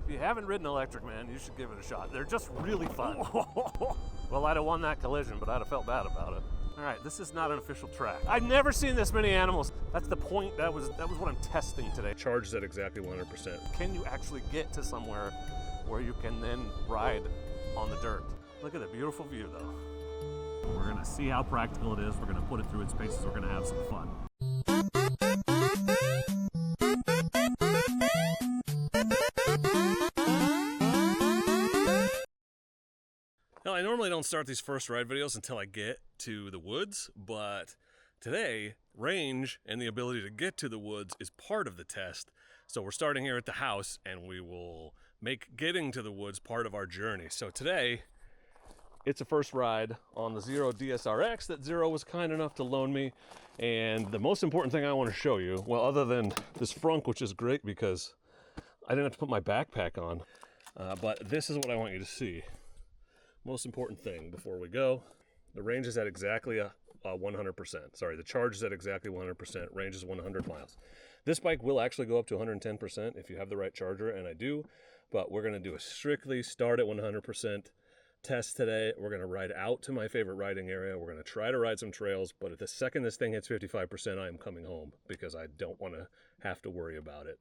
If you haven't ridden electric, man, you should give it a shot. They're just really fun. Well, I'd have won that collision, but I'd have felt bad about it. All right, this is not an official track. I've never seen this many animals. That's the point. That was what I'm testing today. Charges at exactly 100%. Can you actually get to somewhere where you can then ride on the dirt? Look at the beautiful view, though. We're gonna see how practical it is. We're gonna put it through its paces. We're gonna have some fun. Now, I normally don't start these first ride videos until I get to the woods, but today, range and the ability to get to the woods is part of the test. So we're starting here at the house, and we will make getting to the woods part of our journey. So today, it's a first ride on the Zero DSR X that Zero was kind enough to loan me. And the most important thing I want to show you, well, other than this frunk, which is great because I didn't have to put my backpack on, but this is what I want you to see. Most important thing before we go, the range is at exactly 100%. Sorry, the charge is at exactly 100%. Range is 100 miles. This bike will actually go up to 110% if you have the right charger, and I do, but we're going to do a strictly start at 100% test today. We're going to ride out to my favorite riding area. We're going to try to ride some trails, but at the second this thing hits 55%, I am coming home because I don't want to have to worry about it.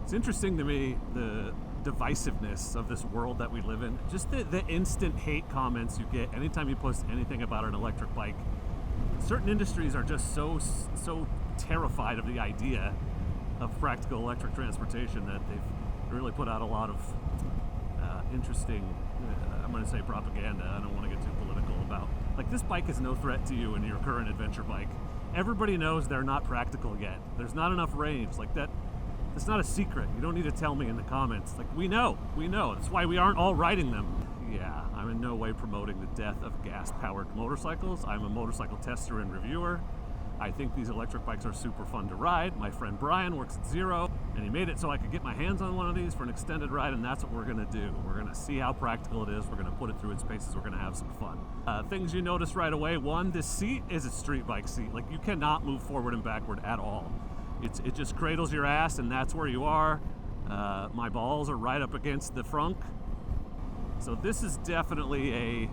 It's interesting to me, the divisiveness of this world that we live in. Just the instant hate comments you get anytime you post anything about an electric bike. Certain industries are just so terrified of the idea of practical electric transportation that they've really put out a lot of interesting, I'm going to say propaganda. I don't want to get too political about. Like, this bike is no threat to you in your current adventure bike. Everybody knows they're not practical yet. There's not enough range. Like that. It's not a secret. You don't need to tell me in the comments. Like, we know. That's why we aren't all riding them. Yeah, I'm in no way promoting the death of gas-powered motorcycles. I'm a motorcycle tester and reviewer. I think these electric bikes are super fun to ride. My friend Brian works at Zero, and he made it so I could get my hands on one of these for an extended ride, and that's what we're gonna do. We're gonna see how practical it is. We're gonna put it through its paces. We're gonna have some fun. Things you notice right away. One, this seat is a street bike seat. Like, you cannot move forward and backward at all. It just cradles your ass, and that's where you are. My balls are right up against the frunk. So this is definitely a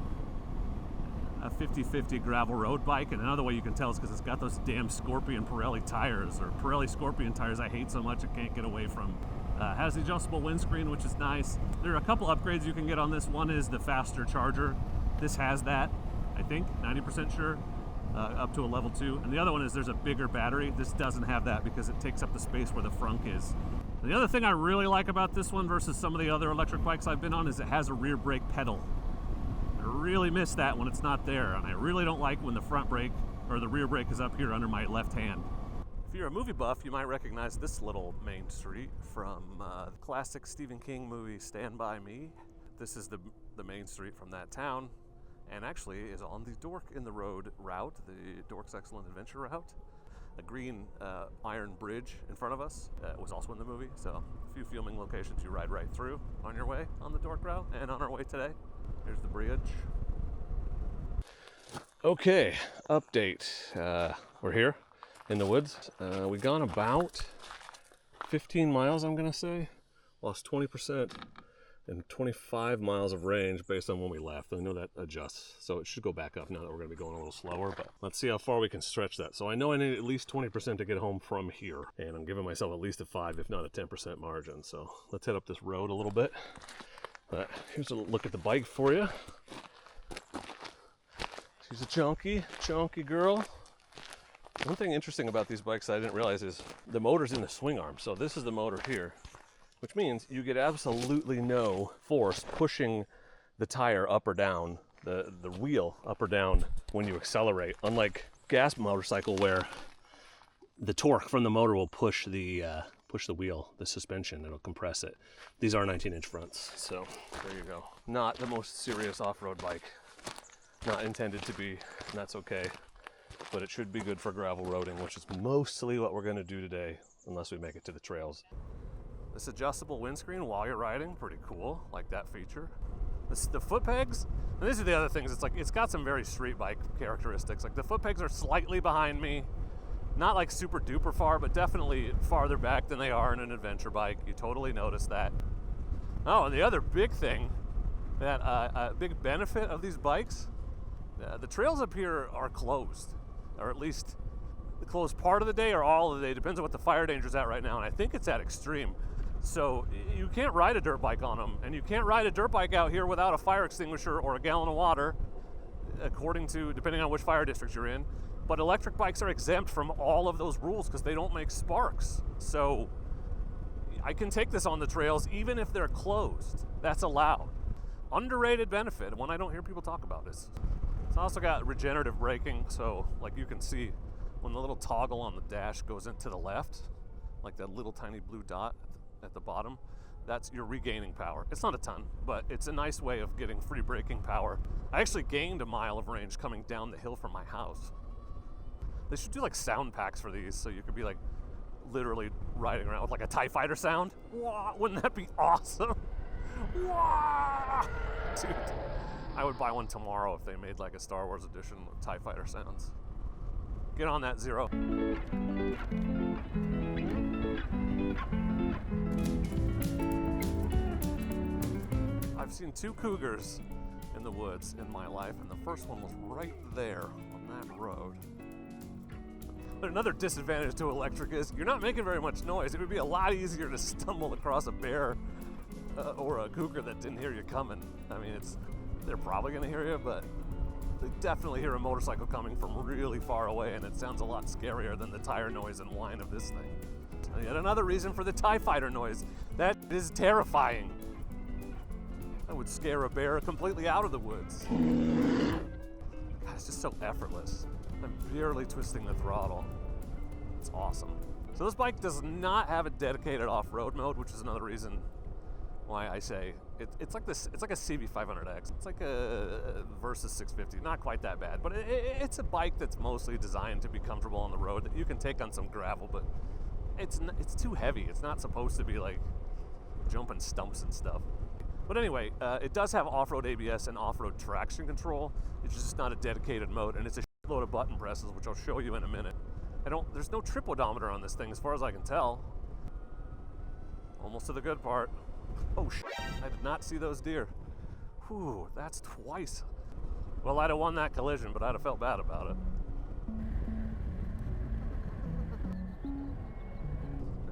50-50 gravel road bike, and another way you can tell is because it's got those damn Scorpion Pirelli tires, or Pirelli Scorpion tires I hate so much I can't get away from. Has the adjustable windscreen, which is nice. There are a couple upgrades you can get on this. One is the faster charger. This has that, I think, 90% sure. Up to a level 2, and the other one is there's a bigger battery. This doesn't have that because it takes up the space where the frunk is. And the other thing I really like about this one versus some of the other electric bikes I've been on is it has a rear brake pedal. I really miss that when it's not there, and I really don't like when the front brake or the rear brake is up here under my left hand. If you're a movie buff, you might recognize this little main street from the classic Stephen King movie Stand By Me. This is the main street from that town, and actually is on the Dork in the Road route, the Dork's Excellent Adventure route. A green iron bridge in front of us was also in the movie, so a few filming locations you ride right through on your way on the Dork route and on our way today. Here's the bridge. Okay, update. We're here in the woods. We've gone about 15 miles, I'm gonna say. Lost 20%. And 25 miles of range based on when we left. I know that adjusts, so it should go back up now that we're going to be going a little slower, but let's see how far we can stretch that. So I know I need at least 20% to get home from here, and I'm giving myself at least a 5, if not a 10% margin. So let's head up this road a little bit. Here's a look at the bike for you. She's a chunky girl. One thing interesting about these bikes I didn't realize is the motor's in the swing arm. So this is the motor here, which means you get absolutely no force pushing the tire up or down, the wheel up or down when you accelerate, unlike gas motorcycle where the torque from the motor will push the wheel, the suspension, it'll compress it. These are 19-inch fronts, so there you go. Not the most serious off-road bike, not intended to be, and that's okay, but it should be good for gravel roading, which is mostly what we're going to do today, unless we make it to the trails. This adjustable windscreen while you're riding, pretty cool, like that feature. The foot pegs, and these are the other things, it's like, it's got some very street bike characteristics. Like the foot pegs are slightly behind me, not like super duper far, but definitely farther back than they are in an adventure bike. You totally notice that. Oh, and the other big thing, that a big benefit of these bikes, the trails up here are closed, or at least the closed part of the day or all of the day, depends on what the fire danger's at right now, and I think it's at extreme. So you can't ride a dirt bike on them, and you can't ride a dirt bike out here without a fire extinguisher or a gallon of water, depending on which fire district you're in. But electric bikes are exempt from all of those rules because they don't make sparks. So I can take this on the trails even if they're closed. That's allowed. Underrated benefit, one I don't hear people talk about is it's also got regenerative braking. So like you can see when the little toggle on the dash goes into the left, like that little tiny blue dot at the bottom, that's you're regaining power. It's not a ton, but it's a nice way of getting free braking power. I actually gained a mile of range coming down the hill from my house. They should do like sound packs for these so you could be like literally riding around with like a TIE fighter sound. Wah, wouldn't that be awesome? Wah! Dude, I would buy one tomorrow if they made like a Star Wars edition with TIE fighter sounds. Get on that, Zero. I've seen 2 cougars in the woods in my life, and the first one was right there on that road. But another disadvantage to electric is you're not making very much noise. It would be a lot easier to stumble across a bear or a cougar that didn't hear you coming. I mean, they're probably gonna hear you, but they definitely hear a motorcycle coming from really far away, and it sounds a lot scarier than the tire noise and whine of this thing. And yet another reason for the TIE fighter noise. That is terrifying. That would scare a bear completely out of the woods. God, it's just so effortless. I'm barely twisting the throttle. It's awesome. So this bike does not have a dedicated off-road mode, which is another reason why I say it's like this. It's like a CB500X. It's like a Versus 650. Not quite that bad, but it's a bike that's mostly designed to be comfortable on the road. That you can take on some gravel, but it's too heavy. It's not supposed to be like jumping stumps and stuff. But anyway, it does have off-road ABS and off-road traction control. It's just not a dedicated mode, and it's a load of button presses, which I'll show you in a minute. There's no trip odometer on this thing as far as I can tell. Almost to the good part. Oh shit, I did not see those deer. Whew, that's twice. Well, I'd have won that collision, but I'd have felt bad about it.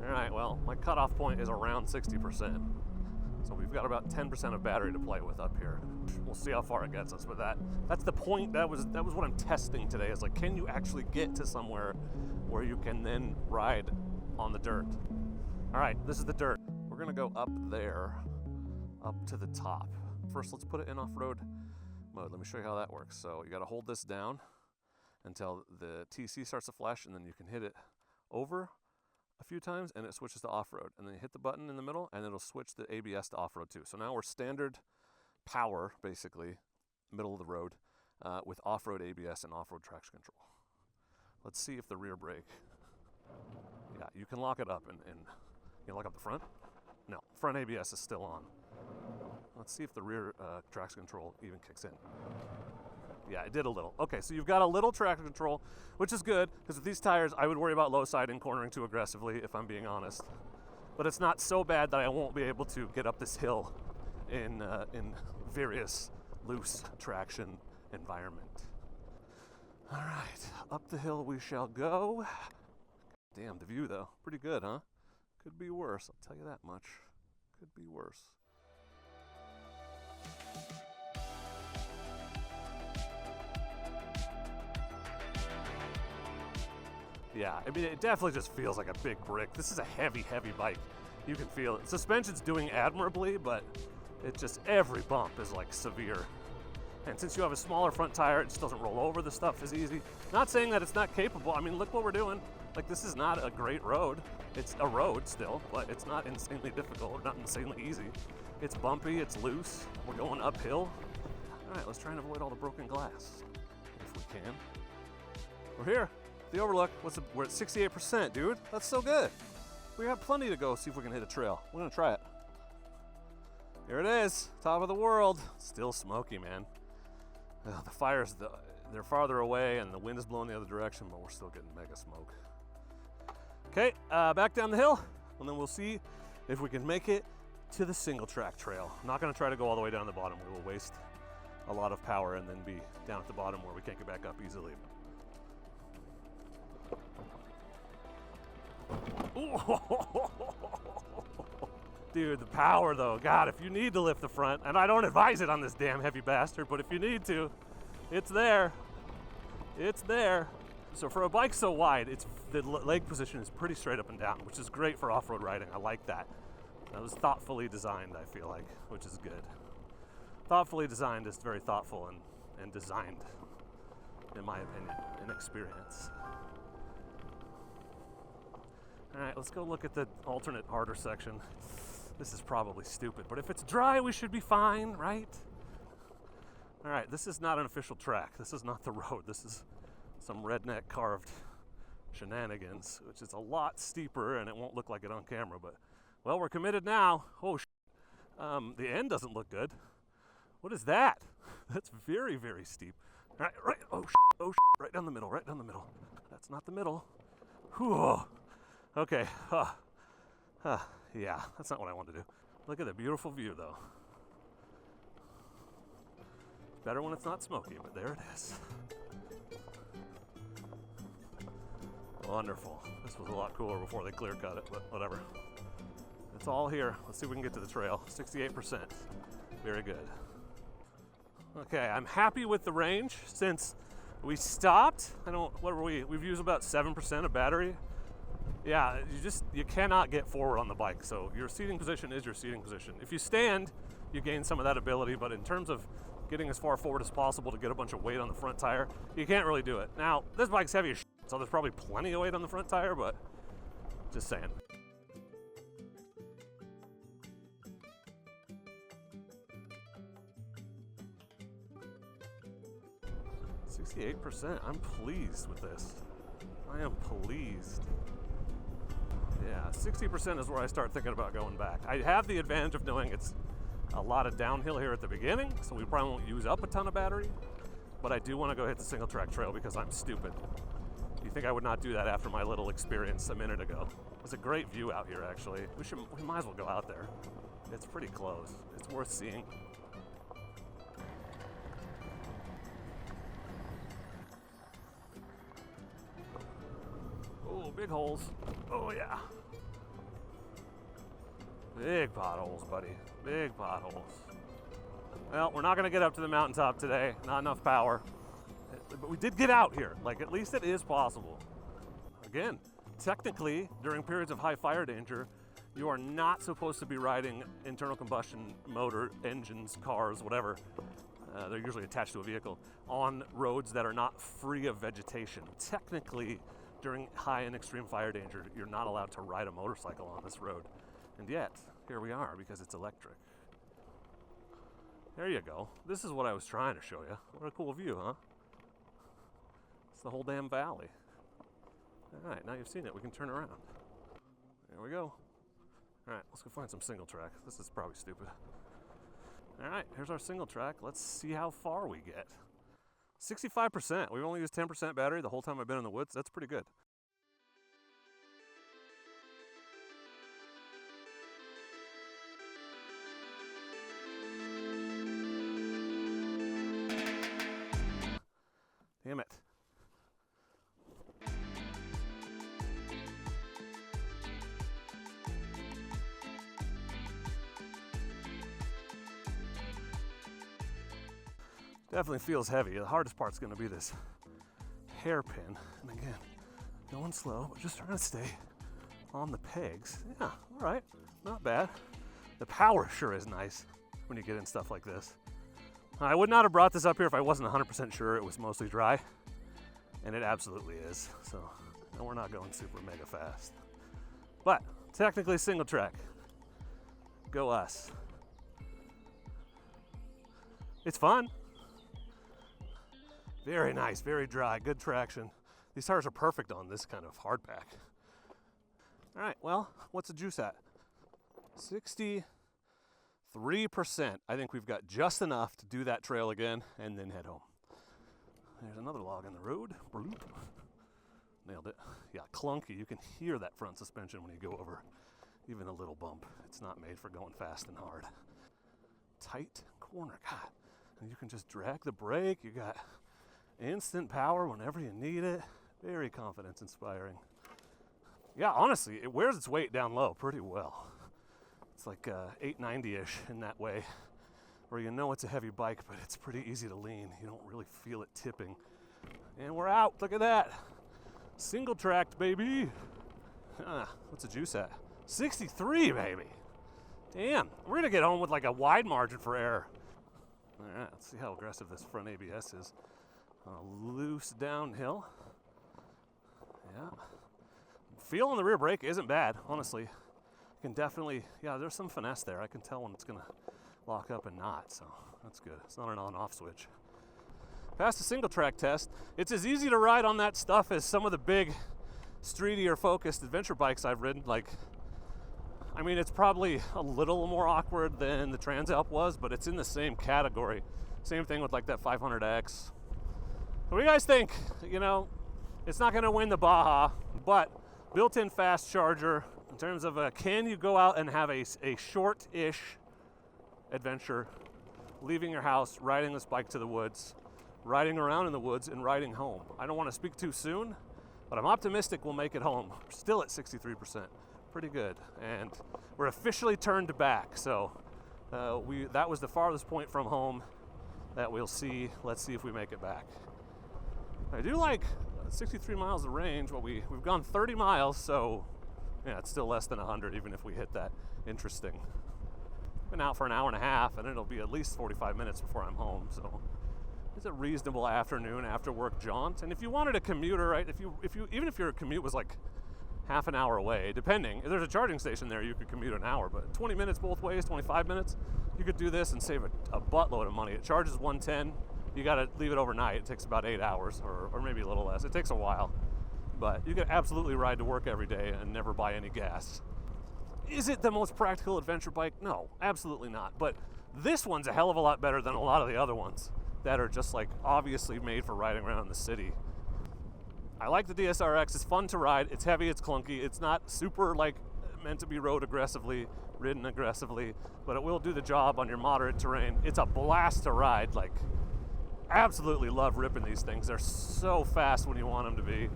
All right, well, my cutoff point is around 60%. So we've got about 10% of battery to play with up here. We'll see how far it gets us with that. That's the point. That was what I'm testing today. Is like, can you actually get to somewhere where you can then ride on the dirt? All right, this is the dirt. We're gonna go up there, up to the top. First, let's put it in off-road mode. Let me show you how that works. So you gotta hold this down until the TC starts to flash, and then you can hit it over a few times and it switches to off-road, and then you hit the button in the middle and it'll switch the ABS to off-road too. So now we're standard power, basically middle of the road, with off-road ABS and off-road traction control. Let's see if the rear brake, yeah, you can lock it up and you can lock up the front. No, front ABS is still on. Let's see if the rear traction control even kicks in. Yeah, it did a little. Okay, so you've got a little traction control, which is good, because with these tires, I would worry about low side and cornering too aggressively, if I'm being honest. But it's not so bad that I won't be able to get up this hill in various loose traction environment. All right, up the hill we shall go. Damn, the view though, pretty good, huh? Could be worse, I'll tell you that much. Could be worse. Yeah, I mean, it definitely just feels like a big brick. This is a heavy, heavy bike. You can feel it. Suspension's doing admirably, but it just, every bump is like severe. And since you have a smaller front tire, it just doesn't roll over the stuff as easy. Not saying that it's not capable. I mean, look what we're doing. Like, this is not a great road. It's a road still, but it's not insanely difficult or not insanely easy. It's bumpy, it's loose. We're going uphill. All right, let's try and avoid all the broken glass, if we can. We're here. The overlook, we're at 68%, dude. That's so good. We have plenty to go, see if we can hit a trail. We're gonna try it. Here it is, top of the world. Still smoky, man. The fires, they're farther away and the wind is blowing the other direction, but we're still getting mega smoke. Okay, back down the hill, and then we'll see if we can make it to the single track trail. I'm not going to try to go all the way down the bottom. We will waste a lot of power and then be down at the bottom where we can't get back up easily. Dude, the power though. God, if you need to lift the front, and I don't advise it on this damn heavy bastard, but if you need to, it's there. It's there. So for a bike so wide, the leg position is pretty straight up and down, which is great for off-road riding. I like that. That was thoughtfully designed, I feel like, which is good. Thoughtfully designed is very thoughtful and designed, in my opinion, and experience. All right, let's go look at the alternate harder section. This is probably stupid, but if it's dry, we should be fine, right? All right, this is not an official track. This is not the road. This is some redneck carved shenanigans, which is a lot steeper, and it won't look like it on camera, but, well, we're committed now. Oh, the end doesn't look good. What is that? That's very, very steep. All right, right down the middle, right down the middle. That's not the middle. Whew. Okay, yeah, that's not what I want to do. Look at the beautiful view, though. It's better when it's not smoky, but there it is. Wonderful. This was a lot cooler before they clear cut it, but whatever. It's all here. Let's see if we can get to the trail. 68%. Very good. Okay, I'm happy with the range since we stopped. What were we? We've used about 7% of battery. Yeah, you cannot get forward on the bike. So your seating position is your seating position. If you stand, you gain some of that ability, but in terms of getting as far forward as possible to get a bunch of weight on the front tire, you can't really do it. Now, this bike's heavy as shit, so there's probably plenty of weight on the front tire, but just saying. %. I'm pleased with this. I am pleased. Yeah, 60% is where I start thinking about going back. I have the advantage of knowing it's a lot of downhill here at the beginning, so we probably won't use up a ton of battery, but I do want to go hit the single track trail because I'm stupid. You think I would not do that after my little experience a minute ago? It's a great view out here, actually. We might as well go out there. It's pretty close. It's worth seeing. Oh, big holes. Oh, yeah. Big potholes, buddy. Big potholes. Well, we're not going to get up to the mountaintop today. Not enough power. But we did get out here. Like, at least it is possible. Again, technically, during periods of high fire danger, you are not supposed to be riding internal combustion motor engines, cars, whatever. They're usually attached to a vehicle on roads that are not free of vegetation. Technically, during high and extreme fire danger, you're not allowed to ride a motorcycle on this road. And yet, here we are because it's electric. There you go. This is what I was trying to show you. What a cool view, huh? It's the whole damn valley. All right, now you've seen it. We can turn around. There we go. All right, let's go find some single track. This is probably stupid. All right, here's our single track. Let's see how far we get. 65%. We've only used 10% battery the whole time I've been in the woods. That's pretty good. Damn it. Definitely feels heavy. The hardest part's going to be this hairpin. And again, going slow, but just trying to stay on the pegs. Yeah, all right, not bad. The power sure is nice when you get in stuff like this. I would not have brought this up here if I wasn't 100% sure it was mostly dry, and it absolutely is. So, no, we're not going super mega fast. But technically single track. Go us. It's fun. Very nice, very dry, good traction. These tires are perfect on this kind of hard pack. All right, well, what's the juice at? 63%. I think we've got just enough to do that trail again and then head home. There's another log in the road. Nailed it. Yeah, clunky. You can hear that front suspension when you go over even a little bump. It's not made for going fast and hard. Tight corner, God. And you can just drag the brake. You got instant power whenever you need it. Very confidence inspiring. Yeah, honestly, it wears its weight down low pretty well. It's like 890-ish in that way, where you know it's a heavy bike, but it's pretty easy to lean. You don't really feel it tipping. And we're out. Look at that. Single tracked, baby. What's the juice at? 63, baby. Damn. We're going to get home with like a wide margin for error. All right, let's see how aggressive this front ABS is. Loose downhill. Yeah. Feeling the rear brake isn't bad, honestly. You can definitely, yeah, there's some finesse there. I can tell when it's going to lock up and not, so that's good. It's not an on-off switch. Passed the single track test. It's as easy to ride on that stuff as some of the big streetier focused adventure bikes I've ridden. Like, I mean, it's probably a little more awkward than the Transalp was, but it's in the same category. Same thing with like that 500X. What do you guys think? You know, it's not gonna win the Baja, but built-in fast charger. In terms of can you go out and have a short-ish adventure, leaving your house, riding this bike to the woods, riding around in the woods, and riding home. I don't want to speak too soon, but I'm optimistic we'll make it home. We're still at 63%. Pretty good. And we're officially turned back. So that was the farthest point from home that we'll see. Let's see if we make it back. I do like 63 miles of range. Well, we've gone 30 miles, so yeah, it's still less than 100 even if we hit that. Interesting. Been out for an hour and a half, and it'll be at least 45 minutes before I'm home. So it's a reasonable afternoon after work jaunt. And if you wanted a commuter, right? Even if your commute was like half an hour away, depending, if there's a charging station there, you could commute an hour. But 20 minutes both ways, 25 minutes, you could do this and save a buttload of money. It charges 110. You got to leave it overnight. It takes about 8 hours, or maybe a little less. It takes a while, but you could absolutely ride to work every day and never buy any gas. Is it the most practical adventure bike? No, absolutely not. But this one's a hell of a lot better than a lot of the other ones that are just like obviously made for riding around in the city. I like the DSRX. It's fun to ride. It's heavy. It's clunky. It's not super like meant to be ridden aggressively, but it will do the job on your moderate terrain. It's a blast to ride. Like, absolutely love ripping these things. They're so fast when you want them to be.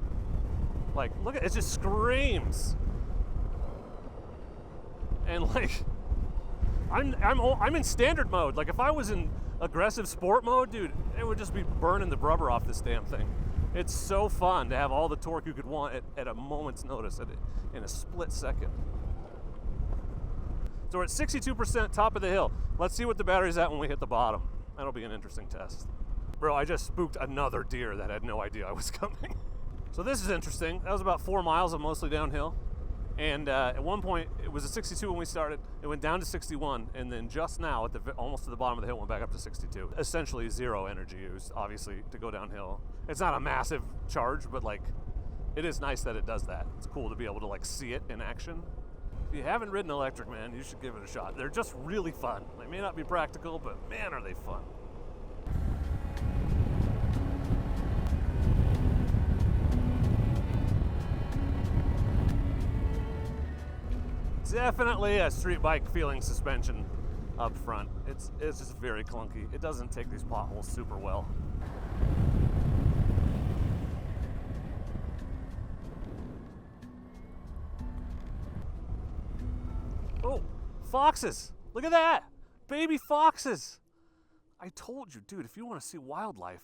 Like, look at it, just screams. And like, I'm in standard mode. Like, if I was in aggressive sport mode, dude, it would just be burning the rubber off this damn thing. It's so fun to have all the torque you could want at a moment's notice, in a split second. So we're at 62% top of the hill. Let's see what the battery's at when we hit the bottom. That'll be an interesting test. Bro, I just spooked another deer that had no idea I was coming. So this is interesting. That was about 4 miles of mostly downhill. And at one point, it was a 62 when we started. It went down to 61, and then just now, almost to the bottom of the hill, went back up to 62. Essentially zero energy used, obviously, to go downhill. It's not a massive charge, but like, it is nice that it does that. It's cool to be able to like see it in action. If you haven't ridden electric, man, you should give it a shot. They're just really fun. They may not be practical, but man, are they fun. Definitely a street bike feeling suspension up front. It's just very clunky. It doesn't take these potholes super well. Oh, foxes! Look at that! Baby foxes! I told you, dude, if you want to see wildlife,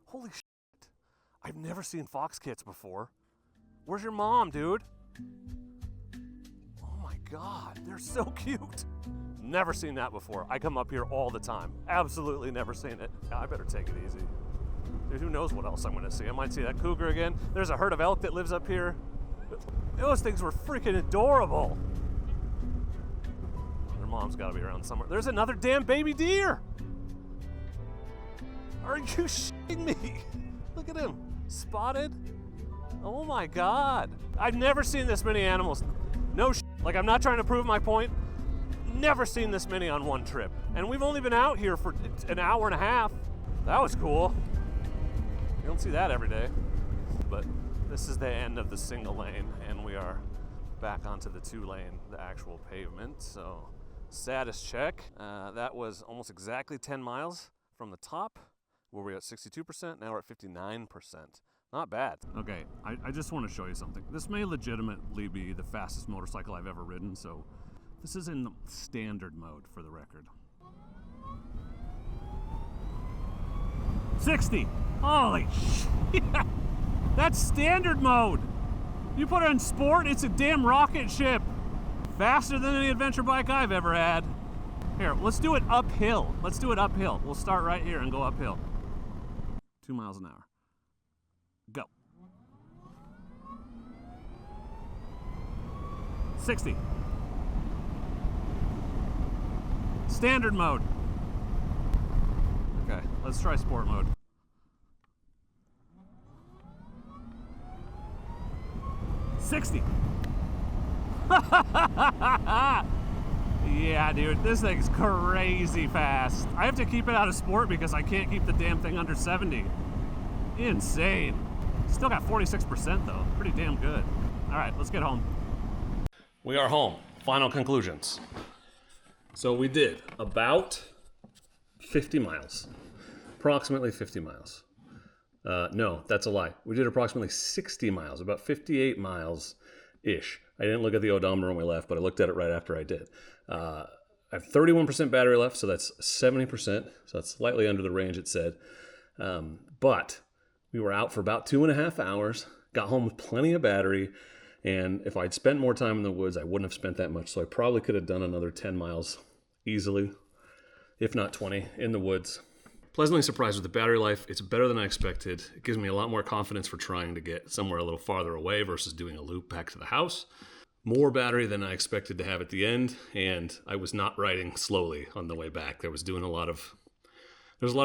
holy shit. I've never seen fox kits before. Where's your mom, dude? God, they're so cute. Never seen that before. I come up here all the time. Absolutely never seen it. I better take it easy. Dude, who knows what else I'm gonna see? I might see that cougar again. There's a herd of elk that lives up here. Those things were freaking adorable. Their mom's gotta be around somewhere. There's another damn baby deer. Are you shitting me? Look at him, spotted. Oh my God. I've never seen this many animals. No shit. Like, I'm not trying to prove my point. Never seen this many on one trip. And we've only been out here for an hour and a half. That was cool. You don't see that every day. But this is the end of the single lane, and we are back onto the 2-lane, the actual pavement. So status check. That was almost exactly 10 miles from the top, where we were at 62%. Now we're at 59%. Not bad. Okay, I just want to show you something. This may legitimately be the fastest motorcycle I've ever ridden, so this is in standard mode for the record. 60! Holy shit! That's standard mode! You put it in sport, it's a damn rocket ship! Faster than any adventure bike I've ever had. Here, let's do it uphill. Let's do it uphill. We'll start right here and go uphill. 2 miles an hour. Go. 60. Standard mode. Okay, let's try sport mode. 60. Yeah, dude, this thing's crazy fast. I have to keep it out of sport because I can't keep the damn thing under 70. Insane. Still got 46% though. Pretty damn good. All right, let's get home. We are home. Final conclusions. So we did about 50 miles. Approximately 50 miles. No, that's a lie. We did approximately 60 miles, about 58 miles-ish. I didn't look at the odometer when we left, but I looked at it right after I did. I have 31% battery left, so that's 70%. So that's slightly under the range it said. But we were out for about 2.5 hours, got home with plenty of battery, and if I'd spent more time in the woods, I wouldn't have spent that much. So I probably could have done another 10 miles easily, if not 20, in the woods. Pleasantly surprised with the battery life. It's better than I expected. It gives me a lot more confidence for trying to get somewhere a little farther away versus doing a loop back to the house. More battery than I expected to have at the end, and I was not riding slowly on the way back. There was a lot of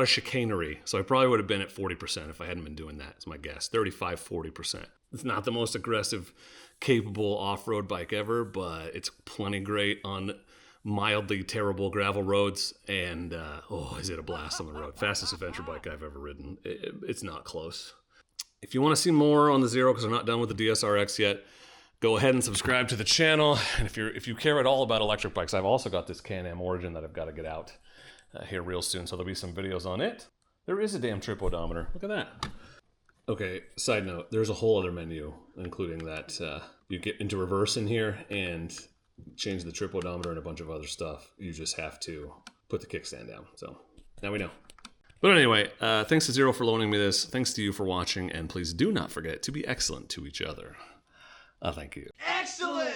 chicanery, so I probably would have been at 40% if I hadn't been doing that, is my guess. 35, 40%. It's not the most aggressive, capable off-road bike ever, but it's plenty great on mildly terrible gravel roads, and is it a blast on the road. Fastest adventure bike I've ever ridden. It's not close. If you want to see more on the Zero, because I'm not done with the DSRX yet, go ahead and subscribe to the channel. And if you care at all about electric bikes, I've also got this Can-Am Origin that I've got to get out here real soon, so there'll be some videos on it. There is a damn trip odometer. Look at that. Okay, side note, there's a whole other menu, including that you get into reverse in here and change the trip odometer and a bunch of other stuff. You just have to put the kickstand down. So now we know. But anyway, thanks to Zero for loaning me this. Thanks to you for watching, and please do not forget to be excellent to each other. Thank you. Excellent!